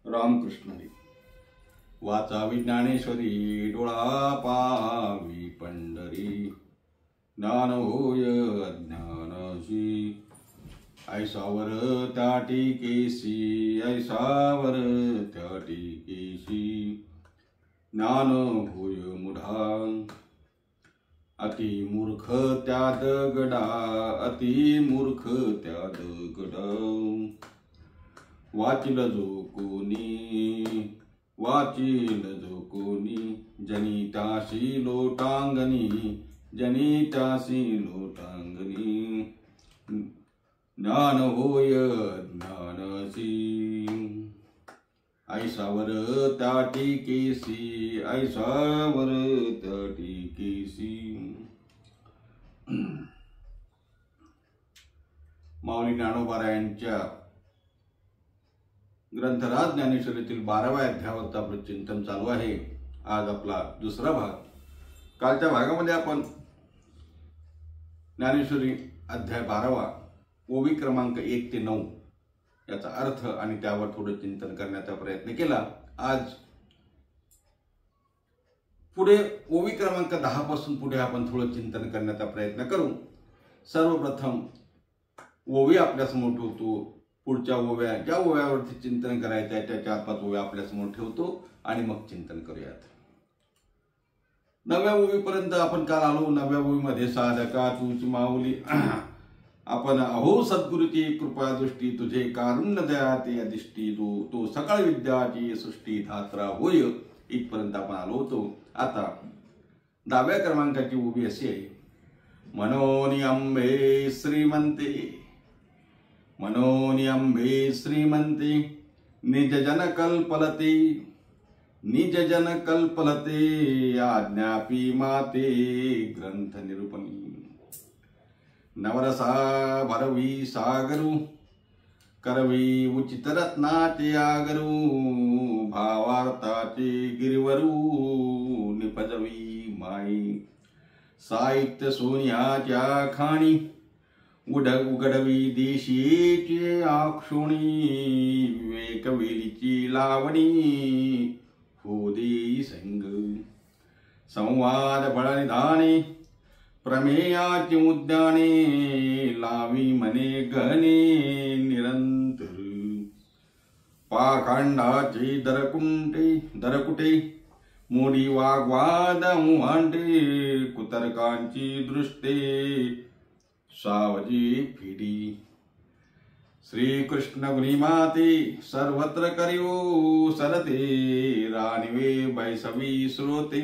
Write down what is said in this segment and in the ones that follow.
रामकृष्ण हरी. वाचावी ज्ञानेश्वरी, डोळा पावी पंढरी, ज्ञान होय अज्ञानाची. ऐसावर त्या टिकेसी, ऐसावर त्या टिकेसी, ज्ञान होय मुढा. अति मूर्ख त्या दगडा, अति मूर्ख त्या दगडा. वाचिल जो कोणी, वाचिल जो कोणी, जनिताशी लोटांगणी, जनिताशी लोटांगणी. ज्ञान होय ज्ञानसी. ऐसावर त्या टिकेसी, ऐसावर त्या टिकेसी. माऊली ज्ञानोबारायांच्या ग्रंथराज ज्ञानेश्वरीतील 12व्या अध्यायावरचं आपलं चिंतन चालू आहे. आज आपला दुसरा भाग. कालच्या भागामध्ये आपण ज्ञानेश्वरी अध्याय 12 ओवी क्रमांक 1 ते 9 याचा अर्थ आणि त्यावर थोडं चिंतन करण्याचा प्रयत्न केला. आज पुढे ओवी क्रमांक 10 पासून पुढे आपण थोडं चिंतन करण्याचा प्रयत्न करू. सर्वप्रथम ओवी आपल्यासमोर ठेवतो. पुढच्या ओव्या, ज्या ओव्यावरती चिंतन करायचं आहे त्या 4-5 ओव्या आपल्यासमोर ठेवतो आणि मग चिंतन करूयात. 9व्या ओवीपर्यंत आपण काल आलो. 9व्या ओवीमध्ये साधका तुझी माऊली, आपण अहो सद्गुरूची कृपा दृष्टी, तुझे कारुण्य दया ते अधिष्ठी, तो सकळ विद्याची सृष्टी धात्रा होय, इथपर्यंत आपण आलो होतो. आता 10व्या क्रमांकाची ओवी अशी आहे. मनोनी अंबे श्रीमंते, मनोनी अंबे श्रीमंते, निज जन कल्पलते, निज जन कल्पलते, आज्ञापी माते ग्रंथ निरूपणी. नवरसा भरवी सागरू, करवी उचित रत्नाचे आगरू, भावार्थाचे गिरिवरू निपजवी माई. साहित्य सोन्याच्या खाणी, उघडवी देशीचे आक्षोणी, विवेक वेलीची लावणी हो देई संग. संवाद बळनिधाने, प्रमेयाचे उद्याने, लावी मने गहने निरंतर. पाखंडाचे दरकुटे, मोडी वाग्वाद वांडे, कुतर्कांची दृष्टे सावजी फिडी. श्रीकृष्ण गुणिमाते सर्वत्र करियो सरते, राणवे बैसवी श्रोते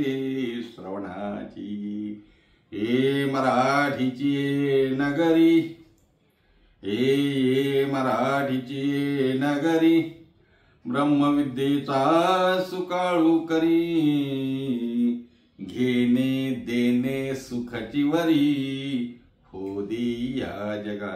श्रवणाची. हे मराठीची नगरी, हे मराठीची नगरी, ब्रह्मविद्येचा सुकाळू करी, घेणे देणे सुखाची वरी हो दे या जगा.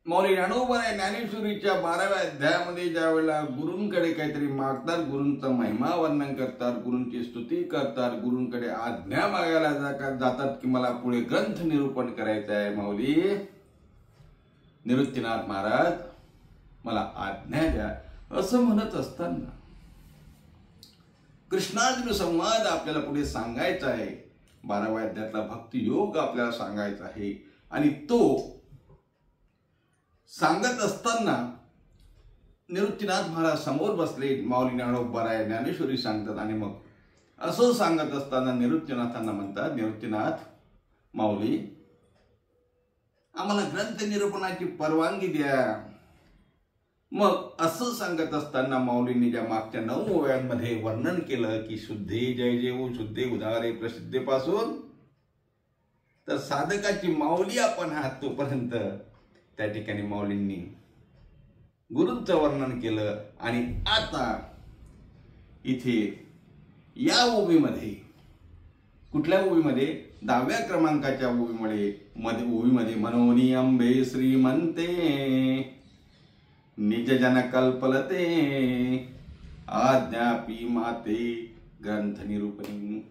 मौली ज्ञानोबा ज्ञानेश्वरीच्या 12व्या अध्यायामध्ये ज्या वेळेला गुरूंकडे काहीतरी मागतात, गुरूंचा महिमा वर्णन करतात, गुरूंची स्तुती करतात, गुरूंकडे आज्ञा मागायला जातात की मला पुढे ग्रंथ निरूपण करायचं आहे. माऊली निवृत्तीनाथ महाराज मला आज्ञा द्या असं म्हणत असताना कृष्णार्जुन संवाद आपल्याला पुढे सांगायचा आहे. 12व्या अध्यायातला भक्ती योग आपल्याला सांगायचा आहे. आणि तो सांगत असताना निवृत्तीनाथ महाराज समोर बसले. माऊली ज्ञानोबा ज्ञानेश्वरी सांगतात आणि मग असं सांगत असताना निवृत्तीनाथांना म्हणतात, निवृत्तीनाथ माऊली आम्हाला ग्रंथ निरूपणाची परवानगी द्या. मग असं सांगत असताना माऊलींनी ज्या मागच्या 9 ओव्यांमध्ये वर्णन केलं की शुद्धे जय जेऊ, शुद्धे उदारे प्रसिद्धेपासून तर साधकाची माऊली आपण आहात तोपर्यंत त्या ठिकाणी माऊलींनी गुरूंचं वर्णन केलं. आणि आता इथे या ओवीमध्ये, कुठल्या ओवीमध्ये, 10व्या क्रमांकाच्या ओवीमध्ये मनोनी अंबे श्रीमंते, निज जन कल्पलते, आज्ञापी माते ग्रंथ निरूपणी.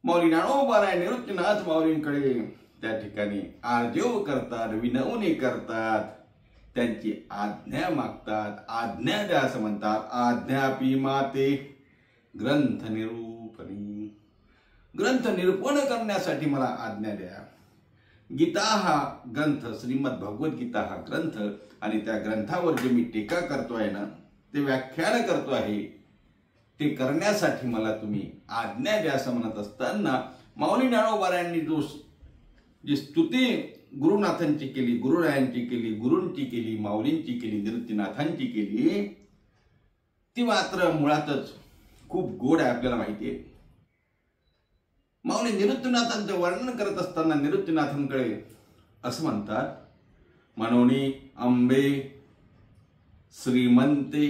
माऊली ज्ञानोबा निवृत्तीनाथ माऊलींकडे त्या ठिकाणी आर्जव करतात, विनवणी करतात त्यांची आज्ञा मागतात. आज्ञा द्या असं म्हणतात. आज्ञापी माते ग्रंथ निरूपणी. ग्रंथ निरूपण करण्यासाठी मला आज्ञा द्या. गीता हा ग्रंथ, श्रीमद भगवद्गीता हा ग्रंथ, आणि त्या ग्रंथावर जे मी टीका करतोय ना, ते व्याख्यान करतो आहे, ते करण्यासाठी मला तुम्ही आज्ञा द्या असं म्हणत असताना माऊली ज्ञानोबारायांनी जी स्तुती गुरुनाथांची केली, गुरुरायांची केली, गुरूंची केली, माऊलींची केली, निवृत्तीनाथांची केली, ती मात्र मुळातच खूप गोड आहे. आपल्याला माहिती आहे. माऊली निवृत्तीनाथांचं वर्णन करत असताना निवृत्तीनाथांकडे असं म्हणतात, मनोनी अंबे श्रीमंते.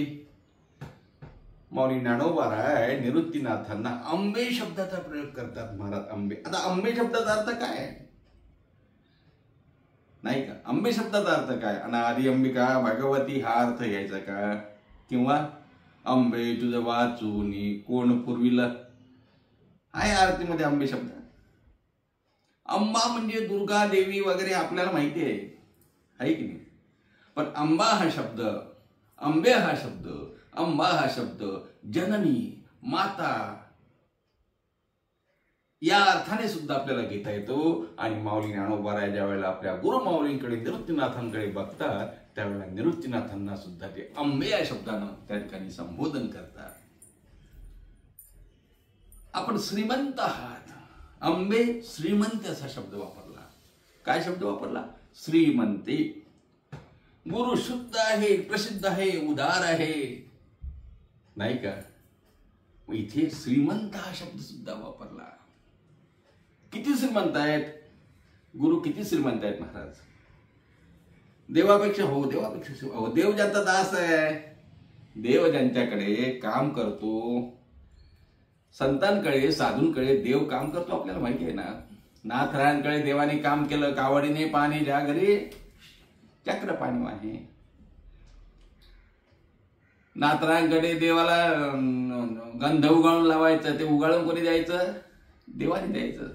माऊली ज्ञानोबाराय निवृत्तीनाथांना अंबे शब्दाचा प्रयोग करतात. महाराज अंबे. आता अंबे शब्दाचा अर्थ काय आहे? नाही का? अंबे शब्दाचा अर्थ काय? अनादि अंबिका भगवती हा अर्थ घ्यायचा का? किंवा अंबे तुझं वाचूनी कोण पूर्वीला, आहे आरतीमध्ये अंबे शब्द. अंबा म्हणजे दुर्गा देवी वगैरे आपल्याला माहिती आहे की नाही? पण अंबा हा शब्द, अंबे हा शब्द, अंबा हा शब्द जननी, माता या अर्थाने सुद्धा आपल्याला घेता येतो. आणि माऊली ज्ञानोबाराय ज्या वेळेला आपल्या गुरु माऊलींकडे निवृत्तीनाथांकडे बघतात, त्यावेळेला निवृत्तीनाथांना सुद्धा ते अंबे या शब्दानं त्या ठिकाणी संबोधन करतात. आपण श्रीमंत आहात. अंबे श्रीमंत असा शब्द वापरला. काय शब्द वापरला? श्रीमंते. गुरु शुद्ध आहे, प्रसिद्ध आहे, उदार आहे, नाही का? इथे श्रीमंत हा शब्द सुद्धा वापरला. किती श्रीमंत आहेत गुरु? किती श्रीमंत आहेत महाराज? देवापेक्षा हो, देवापेक्षा हो. देव ज्यांचा दास आहे, देव ज्यांच्याकडे काम करतो, संतांकडे, साधूंकडे देव काम करतो, आपल्याला माहिती आहे ना. नाथरायांकडे देवाने काम केलं. कावडीने पाणी ज्या घरी चक्र पाणी आहे. नाथरायांकडे देवाला गंध उगाळून लावायचं, ते उगाळून कोणी द्यायचं? देवाने द्यायचं.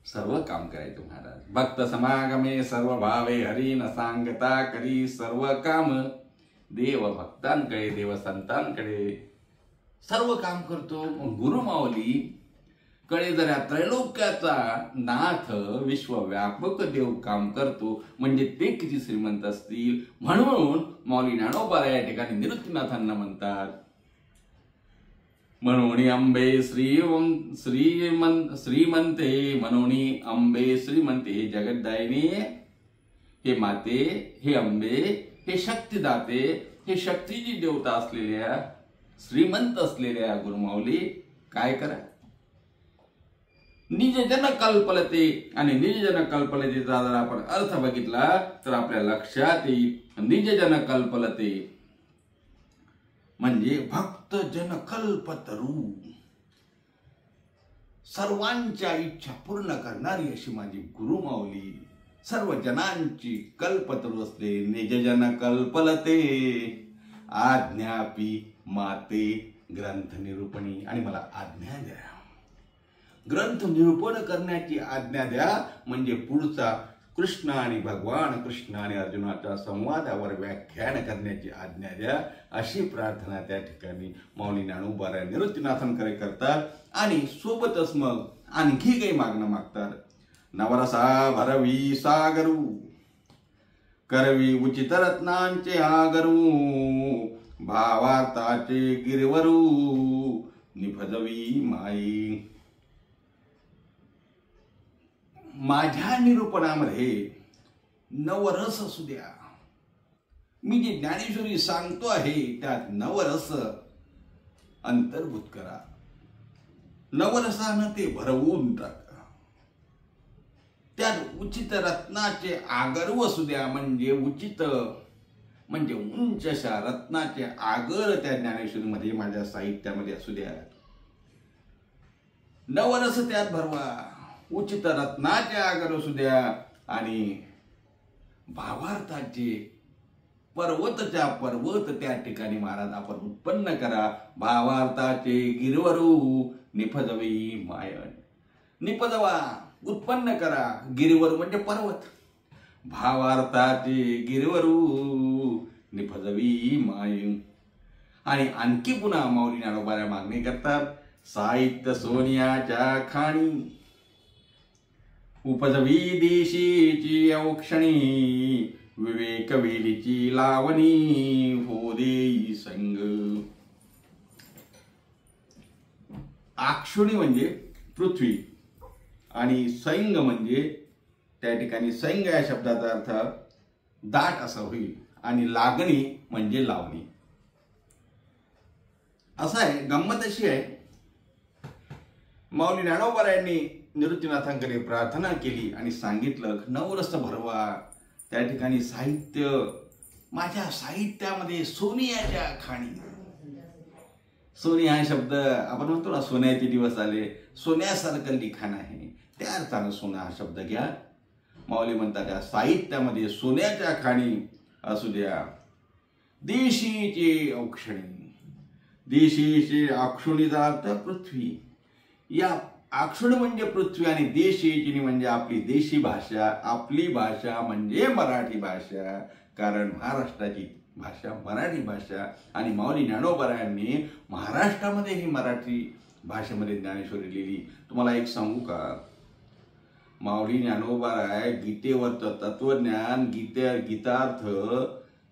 सर्व काम करायचं महाराज. भक्त समागमे सर्व भावे हरी न सांगता करी. सर्व काम देव भक्तांकडे, देव संतांकडे सर्व काम करतो. गुरु माऊली कडे जरा त्रैलोक्याचा नाथ, विश्वव्यापक देव काम करतो, म्हणजे ते किती श्रीमंत असतील. म्हणून माऊली ज्ञानोबाराय या ठिकाणी निवृत्तीनाथांना म्हणतात, मनोनी अंबे श्रीमंते. मनोनी अंबे श्रीमंते. हे जगतदायिनी, हे माते, हे अंबे, हे शक्तिदाते, हे शक्तीची देवता असलेल्या, श्रीमंत असलेल्या गुरुमाऊली काय करा? निजजन कल्पलते. आणि निजजन कल्पलतेचा जर आपण अर्थ बघितला तर आपल्या लक्षात येईल, निजजन कल्पलते म्हणजे भक्त जन कल्पतरू. सर्वांच्या इच्छा पूर्ण करणारी अशी माझी गुरुमाऊली, सर्व जनांची कल्पतरू असते. निजजन कल्पलते आज्ञापी माते ग्रंथ निरूपणी. आणि मला आज्ञा द्या, ग्रंथ निरूपण करण्याची आज्ञा द्या. म्हणजे पुढचा कृष्ण आणि भगवान कृष्ण आणि अर्जुनाच्या संवादावर व्याख्यान करण्याची आज्ञा द्या, अशी प्रार्थना त्या ठिकाणी माऊली ज्ञानोबाराय निवृत्तीनाथांकडे करतात. आणि सोबतच मग आणखी काही मागणं मागतात. नवरसा भरवी सागरू करवी उचित रत्नांचे आगरू. भावार्थाचे गिरवरू निभजवी माई. माझ्या निरूपणामध्ये नवरस असू द्या. मी जी ज्ञानेश्वरी सांगतो आहे त्यात नवरस अंतर्भूत करा. नवरसानं ते भरवून टाका. त्यात उचित रत्नाचे आगरू असू द्या. म्हणजे उचित म्हणजे उंचशा रत्नाचे आगर त्या ज्ञानेश्वरीमध्ये, माझ्या साहित्यामध्ये असू द्या. नवरस त्यात भरवा. उचित रत्नाचे आगर असू द्या. आणि भावार्थाचे पर्वतच्या पर्वत त्या ठिकाणी महाराज आपण उत्पन्न करा. भावार्थाचे गिरवरू निफजवी माय. निपजवा, उत्पन्न करा. गिरवर म्हणजे पर्वत. भावार्थाचे गिरवरू निफजवी मायू. आणि आणखी पुन्हा माऊली ज्ञानोबा मागणी करतात, साहित्य सोनियाच्या खाणी उपजवी देशीची औक्षणी, विवेक वेलीची लावणी हो देई संग. आक्षुणी म्हणजे पृथ्वी आणि सैंग म्हणजे त्या ठिकाणी सैंग या शब्दाचा अर्थ दाट असा होईल आणि लागणी म्हणजे लावणी असा आहे. गंमत अशी आहे, माऊली ज्ञानोबा यांनी निवृत्तीनाथांकडे प्रार्थना केली आणि सांगितलं नवरस भरवा. त्या ठिकाणी साहित्य, माझ्या साहित्यामध्ये सोनियाच्या खाणी. सोनी हा शब्द आपण म्हणतो ना, सोन्याचे दिवस आले, सोन्यासारखं लिखाण आहे, त्या अर्थानं सोना हा शब्द घ्या. माऊली म्हणतात त्या साहित्यामध्ये सोन्याच्या खाणी असू द्या. देशीचे औक्षणी, देशीचे आक्षुणीचा अर्थ पृथ्वी. या आक्षुणी म्हणजे पृथ्वी आणि देशीची म्हणजे आपली देशी भाषा. आपली भाषा म्हणजे मराठी भाषा, कारण महाराष्ट्राची भाषा मराठी भाषा. आणि माऊली ज्ञानोबा यांनी महाराष्ट्रामध्ये ही मराठी भाषेमध्ये ज्ञानेश्वरी लिहिली. तुम्हाला एक सांगू का, माऊली ज्ञानोबा गीतेवरचं तत्वज्ञान, गीतार्थ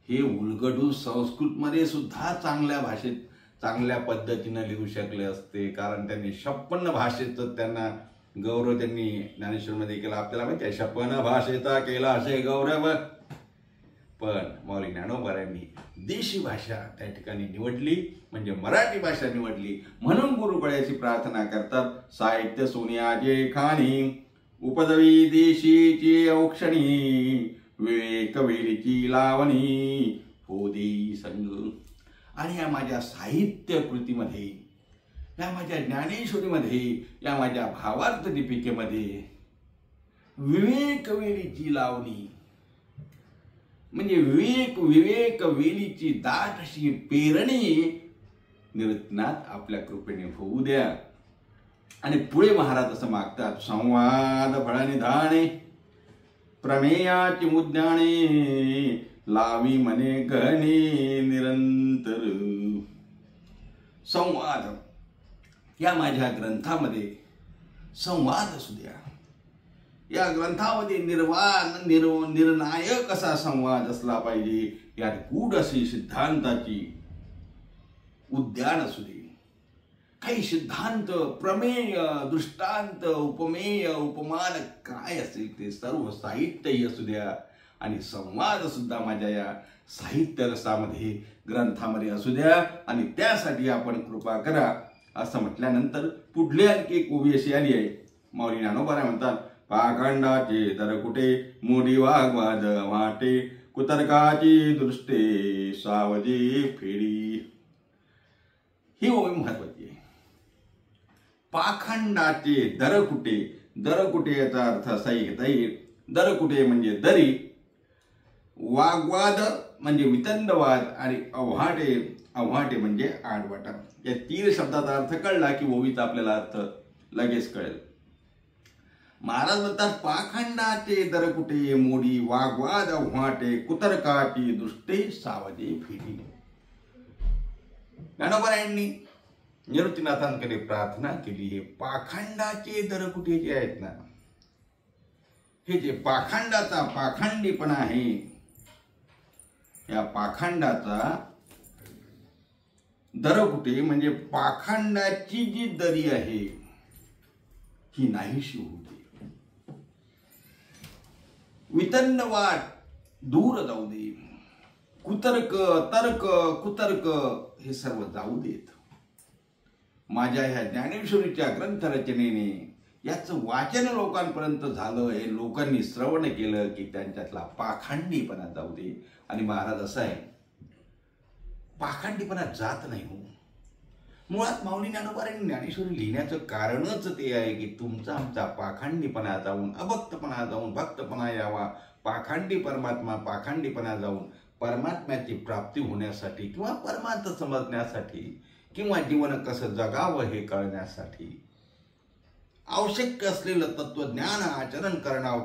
हे उलगडून संस्कृतमध्ये सुद्धा चांगल्या भाषेत चांगल्या पद्धतीनं लिहू शकले असते, कारण त्यांनी 56 भाषेचं त्यांना गौरव त्यांनी ज्ञानेश्वरीमध्ये केला. आपल्याला माहिती आहे 56 भाषेचा केला असे गौरव. पण माऊली ज्ञानोबा यांनी देशी भाषा त्या ठिकाणी निवडली, म्हणजे मराठी भाषा निवडली. म्हणून गुरुकळ्याची प्रार्थना करतात, साहित्य सोनियाचे खाणी उपजवी देशीची औक्षणी, विवेक वेलीची लावणी हो देई संग. आणि या माझ्या साहित्य कृतीमध्ये, या माझ्या ज्ञानेश्वरीमध्ये, या माझ्या भावार्थ दीपिकेमध्ये विवेक वेलीची लावणी म्हणजे विवेक वेलीची दाट अशी पेरणी निवृत्तीनाथ आपल्या कृपेने होऊ द्या. आणि पुढे महाराज असं मागतात, संवाद फळनिधाने प्रमेयाची मुद्दाणे, लावी मने गहने निरंतर. संवाद, या माझ्या ग्रंथामध्ये संवाद असू द्या. या ग्रंथामध्ये निर्णायक असा संवाद असला पाहिजे. यात गूढ अशी सिद्धांताची उद्यान असू दे. काही सिद्धांत, प्रमेय, दृष्टांत, उपमेय, उपमान काय असेल ते सर्व साहित्यही असू द्या. आणि संवाद सुद्धा माझ्या या साहित्य रसामध्ये ग्रंथामध्ये असू द्या. आणि त्यासाठी आपण कृपा करा. असं म्हटल्यानंतर पुढली आणखी एक ओवी अशी आली आहे. माऊली ज्ञानोबा म्हणतात, पाखंडाचे दरकुटे मोडी वाघवाद वाटे, कुतर्काची दृष्टे सावजी फेडी. ही ओवी महत्वाची आहे. पाखंडाचे दरकुटे, दरकुटे याचा अर्थ असा घेता येईल, दरकुटे म्हणजे दरी, वाग्वाद म्हणजे वितंडवाद, आणि अव्हाटे, अव्हाटे म्हणजे आडवाटा. या 3 शब्दाचा अर्थ कळला की ओवीचा आपल्याला अर्थ लगेच कळेल. महाराज म्हणतात, पाखंडाचे दरकुटे मोडी वाग्वाद अव्हाटे, कुतर्काची दृष्टे सावजे फेडी. ज्ञानोबा यांनी निवृत्तीनाथांकडे प्रार्थना केली. हे पाखंडाचे दरकुटे जे आहेत ना, हे जे पाखंडाचा पाखंडीपणा आहे, या पाखंडाचा दरकुटे म्हणजे पाखंडाची जी दरी आहे ही नाहीशी होऊ दे. वितंडवाद दूर जाऊ दे. कुतर्क, तर्क, कुतर्क हे सर्व जाऊ देत. माझ्या ह्या ज्ञानेश्वरीच्या ग्रंथरचनेने याचं वाचन लोकांपर्यंत झालं, हे लोकांनी श्रवण केलं की त्यांच्यातला पाखंडीपणा जाऊ दे. आणि महाराज असं आहे, पाखंडीपणा जात नाही हो. मुळात माऊली ज्ञानोबा यांनी ज्ञानेश्वरी लिहिण्याचं कारणच ते आहे की तुमचा आमचा पाखंडीपणा जाऊन, अभक्तपणा जाऊन भक्तपणा यावा. पाखंडी परमात्मा, पाखंडीपणा जाऊन परमात्म्याची प्राप्ती होण्यासाठी किंवा परमार्थ समजण्यासाठी किंवा जीवन कसं जगावं हे कळण्यासाठी आवश्यक असलेलं तत्वज्ञान आचरण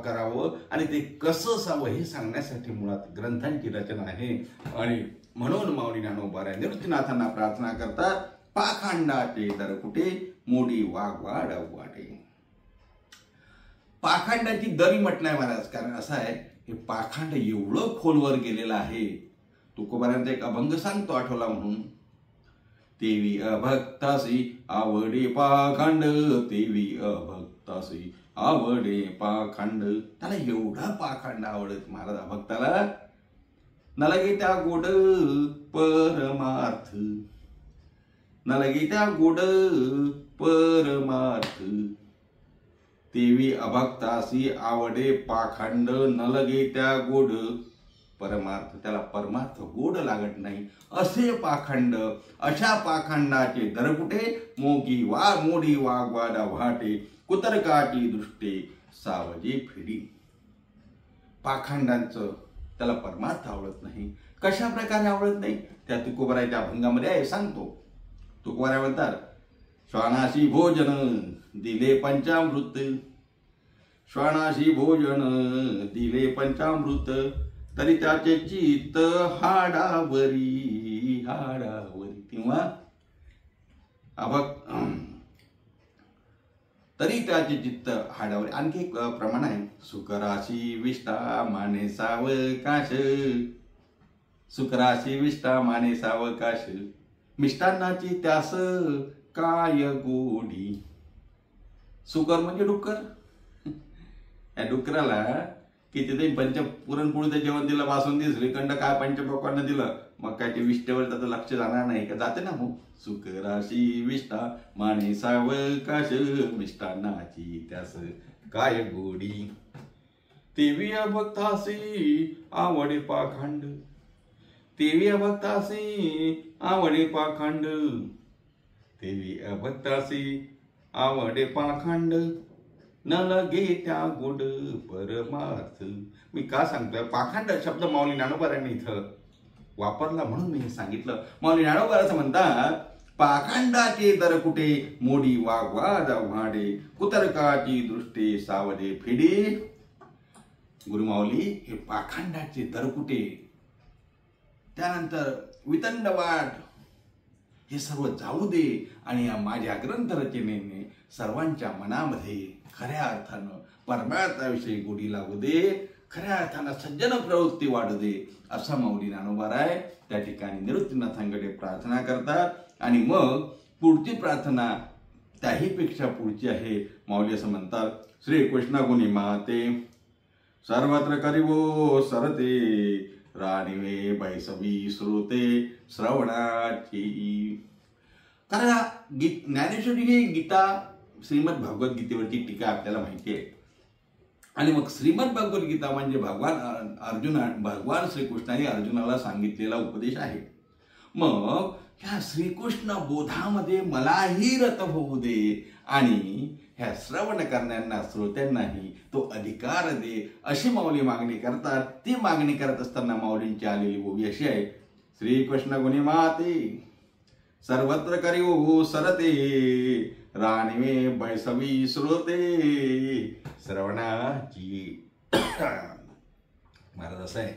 करावं आणि ते कसं असावं हे सांगण्यासाठी मुळात ग्रंथांची रचना आहे. आणि म्हणून माऊली ज्ञानोबा निवृत्तीनाथांना प्रार्थना करतात, पाखंडाचे दरकुटे मोडी वाघवाड वाटे. पाखंडाची दरी म्हटलंय महाराज, कारण असं आहे हे पाखंड एवढं खोलवर गेलेलं आहे. तुकोबारांचा एक अभंग सांगतो आठवला म्हणून, तेवी अभक्तासी आवडे पाखंड, तेवी अभक्तासी आवडे पाखंड. त्याला एवढा पाखंड आवडत महाराज अभक्ताला, न लगे त्या गोड परमार्थ, न लगे त्या गोड परमार्थ. तेवी अभक्तासी आवडे पाखंड, न लगे त्या गोड परमार्थ. त्याला परमार्थ गोड लागत नाही असे पाखंड, अशा पाखंडाचे दरकुटे मोडी वाघवाडा वाटे, कुतरकाची दृष्टे सावजे फिडी. पाखंडांचं त्याला परमार्थ आवडत नाही. कशा प्रकारे आवडत नाही त्या तुकोबाराच्या अभंगामध्ये आहे, सांगतो. तुकोबारा म्हणतात, श्वानाशी भोजन दिले पंचामृत, श्वानाशी भोजन दिले पंचामृत, तरी त्याचे चित्त हाडावरी हाडावरी. किंवा तरी त्याचे चित्त हाडावरी. आणखी एक प्रमाण आहे, सुकराशी विष्टा माने सावकाश, सुकराशी विष्टा माने सावकाश, मिष्टान्नाची त्यास काय गोडी. सुकर म्हणजे डुक्कर. या डुकराला किती पुरणपोळीचं जेवण दिलं, बासुंदी श्रीखंड काय पंचपक्वान्न दिलं, मग काय ते विष्टेवर त्याचं लक्ष जाणार नाही का? जाते ना. हो, सुकराशी विष्टा माने सावकाश, मिष्टान्नाची त्यास काय गोडी. तेवी अभक्तासी आवडे पाखंड, तेवी अभक्तासी आवडे पाखंड, तेवी अभक्तासी आवडे पाखंड, न लगे त्या गोड परमार्थ. मी का सांगतोय पाखंड शब्द माऊली ज्ञानोबारांनी इथं वापरला म्हणून मी हे सांगितलं. माऊली ज्ञानोबा असं म्हणतात, पाखंडाचे दरकुटे मोडी वाघवाड वाडे, कुतरकाची दृष्टी सावधे फिडी. गुरुमाऊली हे पाखंडाचे दरकुटे, त्यानंतर वितंडवाद, हे सर्व जाऊ दे आणि या माझ्या ग्रंथ रचनेने सर्वांच्या मनामध्ये खऱ्या अर्थानं परमार्थाविषयी गोडी लागू दे, खऱ्या अर्थानं सज्जन प्रवृत्ती वाढू दे, असा माऊली ज्ञानोबाराय त्या ठिकाणी निवृत्तीनाथांकडे प्रार्थना करतात. आणि मग पुढची प्रार्थना त्याहीपेक्षा पुढची आहे. माऊली असं म्हणतात, श्रीकृष्ण गुणी माते सर्वत्र करिवो सरते, राणीवे बैसवी श्रोते श्रवणाची. कारण ज्ञानेश्वरी ही गीता श्रीमद भगवद्गीतेवरची टीका आपल्याला माहिती आहे. आणि मग श्रीमद भगवद्गीता म्हणजे भगवान श्रीकृष्णाने अर्जुनाला सांगितलेला उपदेश आहे. मग ह्या श्रीकृष्ण बोधामध्ये मलाही रत होऊ दे आणि ह्या श्रवण करणाऱ्यांना श्रोत्यांनाही तो अधिकार दे, अशी माऊली मागणी करतात. ती मागणी करत असताना माऊलींची आलेली ओवी अशी आहे, श्रीकृष्ण गुणी माते सर्वत्र करिवो सरते, राणीवे बैसवी श्रोते श्रवणाची. महाराज असं आहे,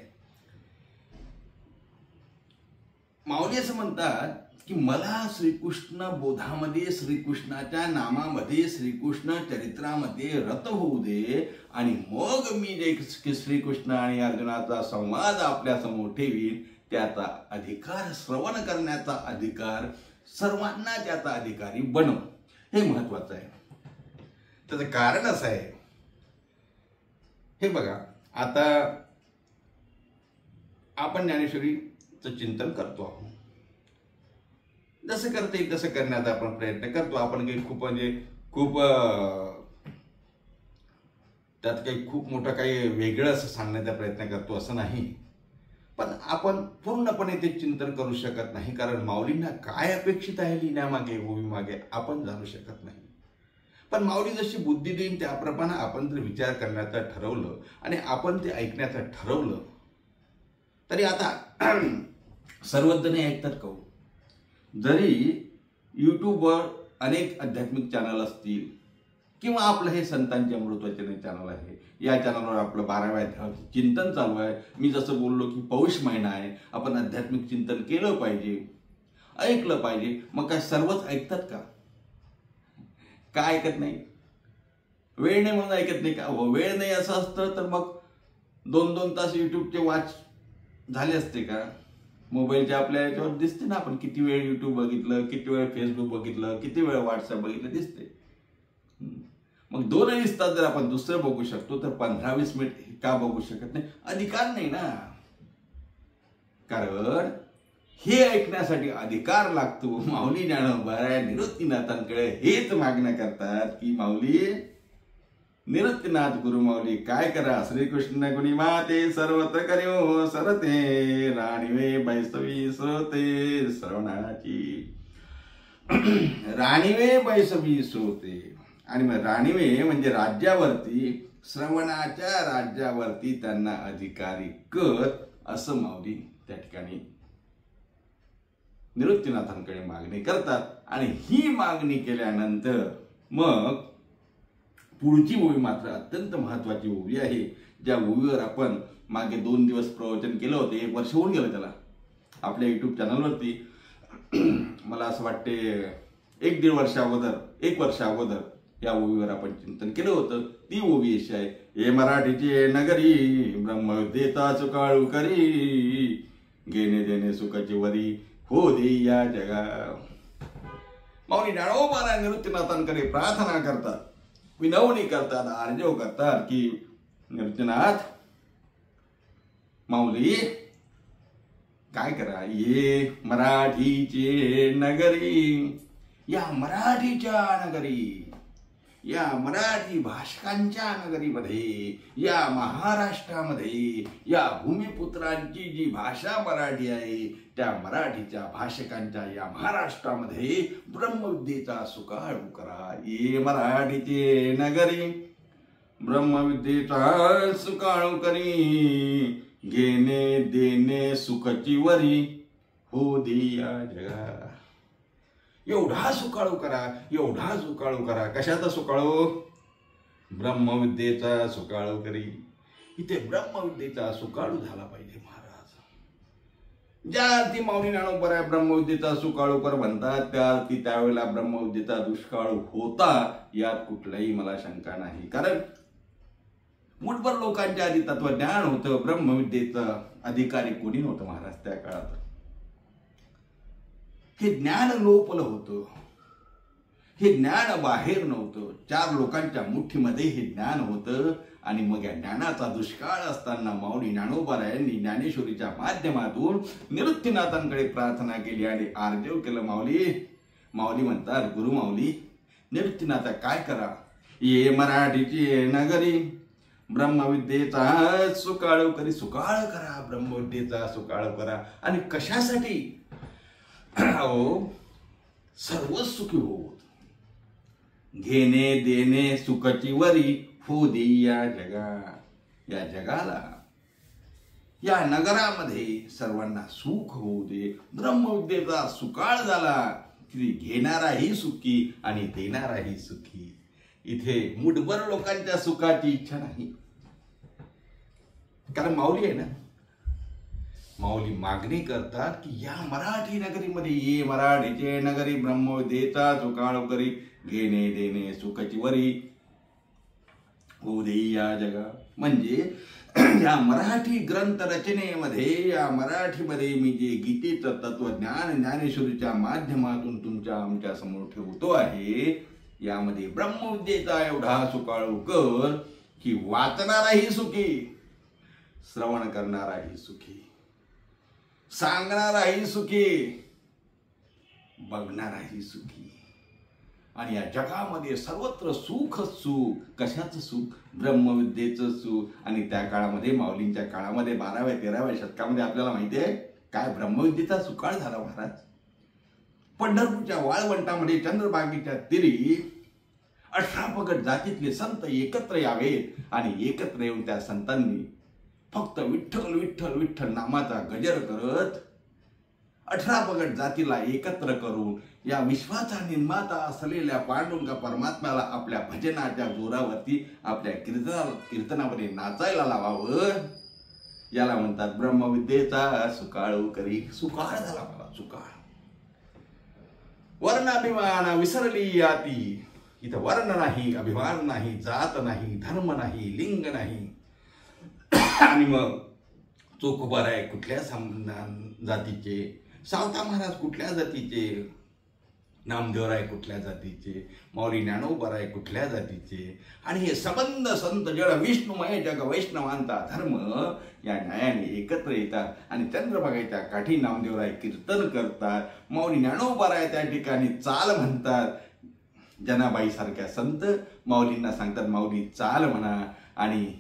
माऊली असं म्हणतात की मला श्रीकृष्ण बोधामध्ये, श्रीकृष्णाच्या नामामध्ये, श्रीकृष्ण चरित्रामध्ये रत होऊ दे आणि मग मी जे श्रीकृष्ण आणि अर्जुनाचा संवाद आपल्या समोर ठेवीन त्याचा अधिकार, श्रवण करण्याचा अधिकार, सर्वांना त्याचा अधिकारी बनव. हे महत्वाचं आहे. त्याचं कारण असं आहे, हे बघा, आता आपण ज्ञानेश्वरीचं चिंतन करतो आहोत. जसं करता येईल तसं करण्याचा आपण प्रयत्न करतो. आपण काही खूप त्यात काही खूप मोठं काही वेगळं असं सांगण्याचा प्रयत्न करतो असं नाही. पण आपण पूर्णपणे ते चिंतन करू शकत नाही, कारण माऊलींना काय अपेक्षित आहे लिहिण्यामागे, ओवीमागे आपण जाणू शकत नाही. पण माऊली जशी बुद्धी देईन त्याप्रमाणे आपण जर विचार करण्याचं ठरवलं आणि आपण ते ऐकण्याचं ठरवलं तरी आता सर्वच जण ऐकतात का? जरी यूट्यूबवर अनेक आध्यात्मिक चॅनल असतील, किंवा आपलं हे संतांचे अमृतवचन चॅनल आहे, या चॅनलवर आपलं 12व्या अध्यायाचे चिंतन चालू आहे. मी जसं बोललो की पौष महिना आहे, आपण आध्यात्मिक चिंतन केलं पाहिजे, ऐकलं पाहिजे. मग काय सर्वच ऐकतात का? का ऐकत नाही? वेळ नाही म्हणून ऐकत नाही का? वेळ नाही असं असतं तर मग 2-2 तास युट्यूबचे वॉच झाले असते का? मोबाईलच्या आपल्या याच्यावर दिसते ना आपण किती वेळ युट्यूब बघितलं, किती वेळ फेसबुक बघितलं, किती वेळ व्हॉट्सअप बघितलं, दिसते. मग 2-2 तास जर आपण दुसरं बघू शकतो तर 15-20 मिनिट का बघू शकत नाही? अधिकार नाही ना. कारण हे ऐकण्यासाठी अधिकार लागतो. माऊली ज्ञानोबा निवृत्तीनाथांकडे हेच मागण्या करतात की माऊली निवृत्तीनाथ गुरु माऊली काय करा, श्रीकृष्ण गुणी माते सर्वत्र करियो सरते, राणीवे बैसवी सोते श्रवणाची. राणीवे बैसवी सोते, आणि मग राणीवे म्हणजे राज्यावरती, श्रवणाच्या राज्यावरती त्यांना अधिकारी कर, असं माऊली त्या ठिकाणी निवृत्तीनाथांकडे मागणी करतात. आणि ही मागणी केल्यानंतर मग पुढची ओवी मात्र अत्यंत महत्वाची ओवी आहे, ज्या ओवीवर आपण मागे 2 दिवस प्रवचन केलं होतं. 1 वर्ष होऊन गेलं त्याला आपल्या युट्यूब चॅनलवरती. मला असं वाटते 1-1.5 वर्ष अगोदर या ओवीवर आपण चिंतन केलं होतं. ती ओवी अशी आहे, हे मराठीची नगरी ब्रह्मविद्येचा सुकाळू करी, घेणे देणे सुखाची वरी हो दे या जगा. माऊली ज्ञानोबा निवृत्तीनाथांकडे प्रार्थना करतात, विनवणी करतात, आर्जव करतात की निवृत्तीनाथ माऊली काय करा, ये मराठीचे नगरी, या मराठीच्या नगरी, या मराठी भाषकांच्या नगरीमध्ये, या महाराष्ट्रामध्ये, या भूमिपुत्रांची जी भाषा मराठी आहे त्या मराठीच्या भाषकांच्या या महाराष्ट्रामध्ये ब्रह्मविद्येचा सुकाळू करा. ये मराठीचे नगरी ब्रह्मविद्येचा सुकाळू करी, घेणे देणे सुखची वरी हो दे या जगा. एवढा सुकाळू करा, एवढा सुकाळू करा. कशाचा सुकाळू? ब्रह्मविद्येचा सुकाळू करी. इथे ब्रह्मविद्येचा सुकाळू झाला पाहिजे महाराज. ज्या अर्थी माऊली ज्ञानोबा ब्रह्मविद्येचा सुकाळू कर म्हणतात, त्या अर्थी त्यावेळेला ब्रह्मविद्येचा दुष्काळू होता, यात कुठलाही मला शंका नाही. कारण मुठभर लोकांच्या आधी तत्वज्ञान होतं, ब्रह्मविद्येचं अधिकारी कोणी नव्हतं महाराज त्या काळात. हे ज्ञान लोपलं होतं, हे ज्ञान बाहेर नव्हतं, 4 लोकांच्या मुठीमध्ये हे ज्ञान होतं. आणि मग या ज्ञानाचा दुष्काळ असताना माऊली ज्ञानोबा यांनी ज्ञानेश्वरीच्या माध्यमातून निवृत्तीनाथांकडे प्रार्थना केली आणि आर्जव केलं. माऊली म्हणतात, गुरु माऊली निवृत्तीनाथा काय करा, ये मराठीची नगरी ब्रह्मविद्येचा सुकाळू करी. सुकाळ करा, ब्रह्मविद्येचा सुकाळ करा. आणि कशासाठी? सर्व सुखी होत, घेणे देणे सुखाची वरी हो दे या जगा. या जगाला, या नगरामध्ये सर्वांना सुख होऊ दे. ब्रह्मविद्येचा सुकाळ झाला की घेणाराही सुखी आणि देणाराही सुखी. इथे मुठभर लोकांच्या सुखाची इच्छा नाही, कारण माऊली आहे ना. माऊली मागणी करतात की या मराठी नगरीमध्ये, ये मराठीचे नगरी ब्रह्मविद्येचा सुकाळू करी, घेणे देणे सुखाची वरी हो दे या जगा. म्हणजे या मराठी ग्रंथ रचनेमध्ये, या मराठीमध्ये मी जे गीतेचं तत्वज्ञान ज्ञानेश्वरीच्या माध्यमातून आमच्या समोर ठेवतो आहे, यामध्ये ब्रह्मविद्येचा एवढा सुकाळू कर की वाचणाराही सुखी, श्रवण करणाराही सुखी, सांगणाराही सुखी, बघणाराही सुखी. आणि या जगामध्ये सर्वत्र सुखच सुख. कशाचं सुख? ब्रह्मविद्येचं सुख. आणि त्या काळामध्ये, माऊलींच्या काळामध्ये 12व्या-13व्या शतकामध्ये आपल्याला माहिती आहे काय ब्रह्मविद्येचा सुकाळ झाला महाराज. पंढरपूरच्या वाळवंटामध्ये चंद्रभागेच्या तीरी 18 पगड जातीतले संत एकत्र यावेत आणि एकत्र येऊन त्या संतांनी फक्त विठ्ठल विठ्ठल विठ्ठल नामाचा गजर करत 18 पगड जातीला एकत्र करून या विश्वाचा निर्माता असलेल्या पांडुरंग परमात्म्याला आपल्या भजनाच्या जोरावरती आपल्या कीर्तनामध्ये नाचायला लावावं. याला म्हणतात ब्रह्मविद्येचा सुकाळू करी. सुकाळ झाला मला, सुकाळ. वर्णाभिमान विसरली याती. इथं वर्ण नाही, अभिमान नाही, जात नाही, धर्म नाही, लिंग नाही. आणि मग चोखोबाराय कुठल्या जातीचे, सावता महाराज कुठल्या जातीचे, नामदेवराय कुठल्या जातीचे, माऊली ज्ञानोबाराय कुठल्या जातीचे. आणि हे संबंध संत जळ विष्णुमय जग वैष्णवांचा धर्म या न्यायाने एकत्र येतात आणि चंद्रभागेच्या काठी नामदेवराय कीर्तन करतात. माऊली ज्ञानोबाराय त्या ठिकाणी चाल म्हणतात. जनाबाई सारख्या संत माऊलींना सांगतात माऊली चाल म्हणा. आणि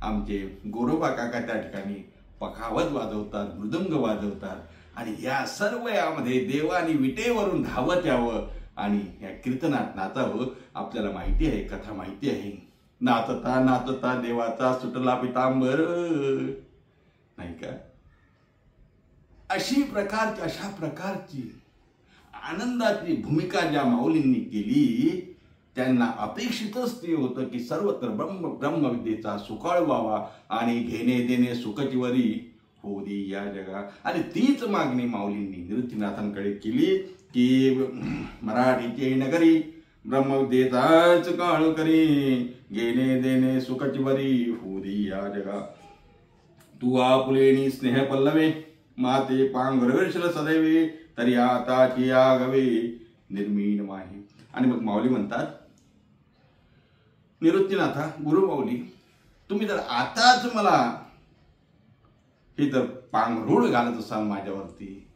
आमचे गोरोबा काका त्या ठिकाणी पखावत वाजवतात, मृदंग वाजवतात. आणि या सर्व यामध्ये देवानी विटेवरून धावत यावं आणि या कीर्तनात नाचावं. आपल्याला माहिती आहे, कथा माहिती आहे. नाचता नाचता देवाचा सुटला पितांबर, नाही का. अशा प्रकारची आनंदाची भूमिका ज्या माऊलींनी केली त्यांना अपेक्षितच ते होतं की सर्वत्र ब्रह्मविद्येचा सुकाळ व्हावा आणि घेणे देणे सुखचिवरी होऊ दे या जगा. आणि तीच मागणी माऊलींनी निवृत्तीनाथांकडे केली की मराठीचे नगरी ब्रह्मविद्येचा सुकाळ करी, घेणे देणे सुखचिवरी होऊ दे या जगा. तू आपुलेनी स्नेह पल्लवे, माते पांघरवेशल सदैवे, तरी आता किया गवे निर्मीण माही. आणि मग माऊली म्हणतात निवृत्तीनाथा, गुरु माऊली, तुम्ही जर आताच मला हे जर पांघरूळ घालत असाल माझ्यावरती,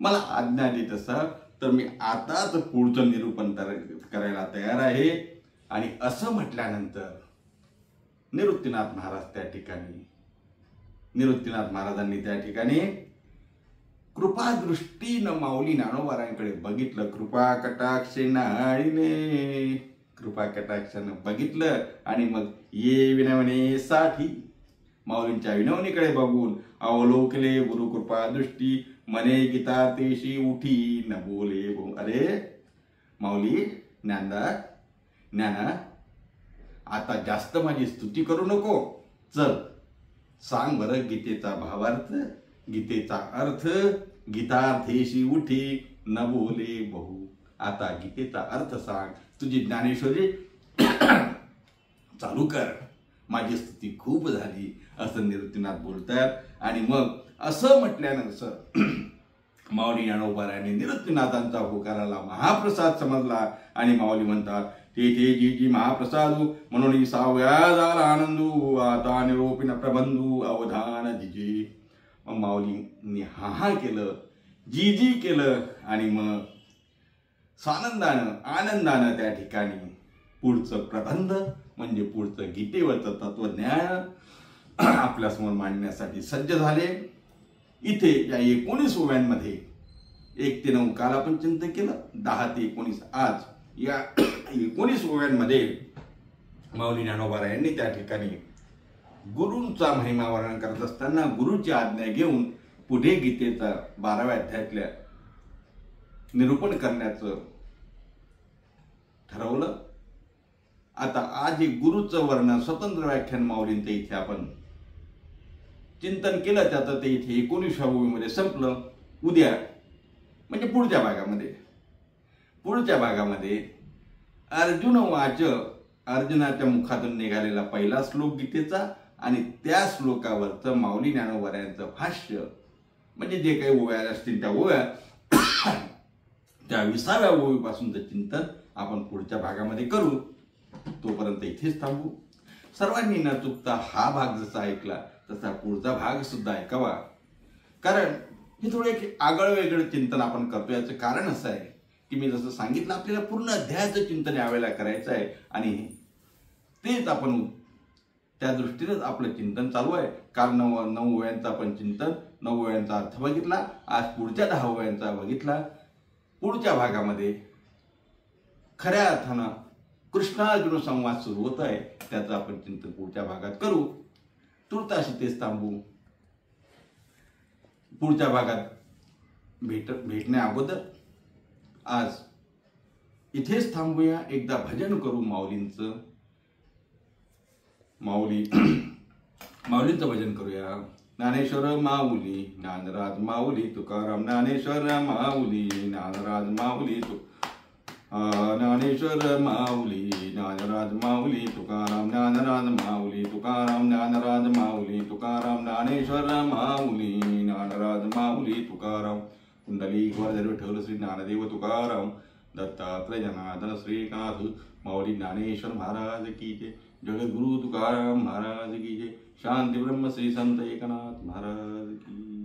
मला आज्ञा देत असाल, तर मी आताच पुढचं निरूपण करायला तयार आहे. आणि असं म्हटल्यानंतर निवृत्तीनाथ महाराजांनी त्या ठिकाणी कृपादृष्टीनं माऊली ज्ञानोबारायांकडे बघितलं. कृपा कटाक्षानं बघितलं. आणि मग ये विनवणेसाठी माऊलींच्या विनवणीकडे बघून अवलोकले गुरु कृपा दृष्टी, मने गीता तेशी उठी न बोले. अरे माऊली, ज्ञाना, आता जास्त माझी स्तुती करू नको. चल सांग बरं गीतेचा भावार्थ, गीतेचा अर्थ. गीतार्थेशी उठी न बोले बहु. आता गीतेचा अर्थ सांग, तुझी ज्ञानेश्वरी चालू कर. माझी स्तुती खूप झाली असं निवृत्तीनाथ बोलतात. आणि मग असं म्हटल्यानंतर माऊली ज्ञानोबारायांनी निवृत्तीनाथांचा होकाराला महाप्रसाद समजला. आणि माऊली म्हणतात तेथे जी महाप्रसादू म्हणून साव्या झाला आनंदू, आता निरोपिन प्रबंधू अवधान दिजी. मग माऊलींनी हा केलं, जी केलं. आणि मग आनंदानं त्या ठिकाणी पुढचं प्रबंध म्हणजे पुढचं गीतेवरचं तत्वज्ञान आपल्यासमोर मांडण्यासाठी सज्ज झाले. इथे या 19 ओव्यांमध्ये 1 ते 9 काल आपण चिंतन केलं, 10 ते 19 आज. या 19 ओव्यांमध्ये माऊली ज्ञानोबारायांनी त्या ठिकाणी गुरूंचा महिमा वर्णन करत असताना गुरुची आज्ञा घेऊन पुढे गीतेचा 12व्या अध्यायातल्या निरूपण करण्याचं ठरवलं. आता आज हे गुरुचं वर्णन स्वतंत्र व्याख्यान माऊलींचं इथे आपण चिंतन केलं. त्याचं ते इथे 19व्या ओवीमध्ये संपलं. उद्या म्हणजे पुढच्या भागामध्ये अर्जुन वाच, अर्जुनाच्या मुखातून निघालेला पहिला श्लोक गीतेचा आणि त्या श्लोकावरचं माऊली ज्ञानोबारायांचं भाष्य, म्हणजे जे काही ओव्या असतील त्या ओव्या, त्या 20व्या ओवीपासूनचं चिंतन आपण पुढच्या भागामध्ये करू. तोपर्यंत इथेच थांबू. सर्वांनी न चुकता हा भाग जसा ऐकला तसा पुढचा भाग सुद्धा ऐकावा. कारण हे थोडं एक आगळं वेगळं चिंतन आपण करतो. याचं कारण असं आहे की मी जसं सांगितलं आपल्याला पूर्ण अध्यायाचं चिंतन यावेळेला करायचं आहे. आणि तेच आपण त्या दृष्टीनेच आपलं चिंतन चालू आहे. काल 9 ओव्यांचं आपण चिंतन, 9 ओव्यांचा अर्थ बघितला. आज पुढच्या 10 ओव्यांचा बघितला. पुढच्या भागामध्ये खऱ्या अर्थानं कृष्णार्जुन संवाद सुरू होत आहे. त्याचं आपण चिंतन पुढच्या भागात करू. तुर्ताशी तेच थांबू. पुढच्या भागात भेटण्या अगोदर आज इथेच थांबूया, एकदा भजन करू माऊलींचं. माऊलींचं भजन करूया. ज्ञानेश्वर माऊली ज्ञानराज माऊली तुकाराम, ज्ञानेश्वर माऊली ज्ञानराज माऊली ज्ञानेश्वर माऊली ज्ञानराज माऊली तुकाराम, ज्ञानराज माऊली तुकाराम, ज्ञानराज माऊली तुकाराम, ज्ञानेश्वर माऊली ज्ञानराज माऊली तुकाराम. कुंडली वर विठ्ठल श्री ज्ञानदेव तुकाराम, दत्तात्रय जनार्दन श्रीनाथ माऊली ज्ञानेश्वर महाराज की जय. जगद्गुरु तुकाराम महाराज की जय. शांती ब्रह्म श्री संत एकनाथ महाराज की